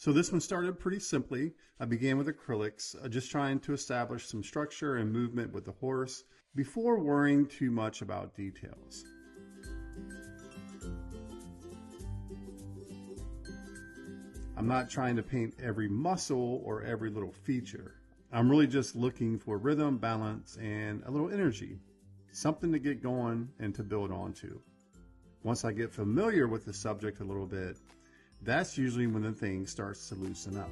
So this one started pretty simply. I began with acrylics, just trying to establish some structure and movement with the horse before worrying too much about details. I'm not trying to paint every muscle or every little feature. I'm really just looking for rhythm, balance, and a little energy, something to get going and to build onto. Once I get familiar with the subject a little bit, that's usually when the thing starts to loosen up.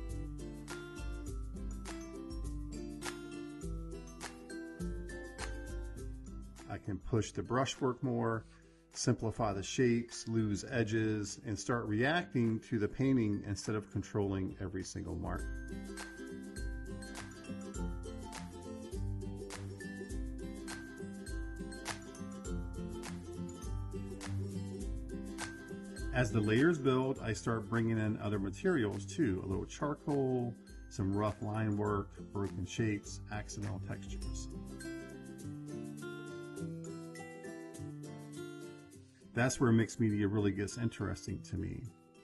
I can push the brushwork more, simplify the shapes, lose edges, and start reacting to the painting instead of controlling every single mark. As the layers build, I start bringing in other materials too, a little charcoal, some rough line work, broken shapes, accidental textures. That's where mixed media really gets interesting to me.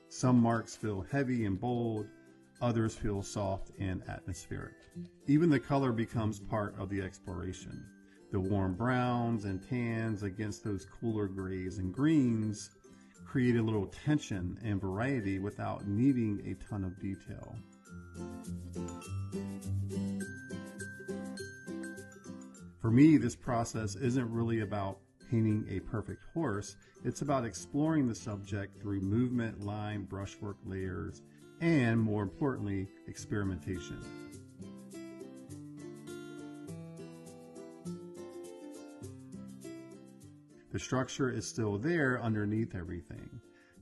Some marks feel heavy and bold, others feel soft and atmospheric. Even the color becomes part of the exploration. The warm browns and tans against those cooler grays and greens create a little tension and variety without needing a ton of detail. For me, this process isn't really about painting a perfect horse. It's about exploring the subject through movement, line, brushwork, layers, and more importantly, experimentation. The structure is still there underneath everything,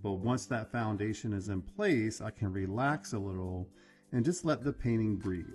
but once that foundation is in place, I can relax a little and just let the painting breathe.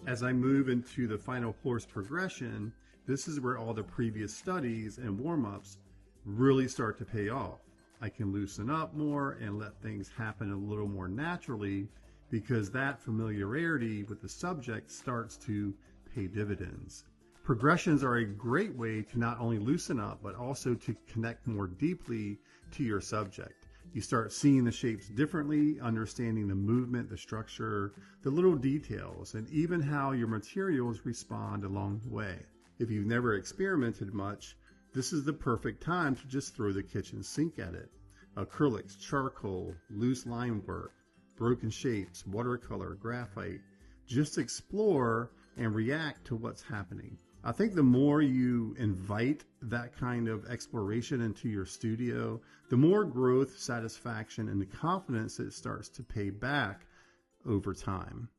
As I move into the final horse progression, this is where all the previous studies and warm-ups really start to pay off. I can loosen up more and let things happen a little more naturally because that familiarity with the subject starts to pay dividends. Progressions are a great way to not only loosen up, but also to connect more deeply to your subject. You start seeing the shapes differently, understanding the movement, the structure, the little details, and even how your materials respond along the way. If you've never experimented much, this is the perfect time to just throw the kitchen sink at it. Acrylics, charcoal, loose line work, broken shapes, watercolor, graphite. Just explore and react to what's happening. I think the more you invite that kind of exploration into your studio, the more growth, satisfaction, and the confidence it starts to pay back over time.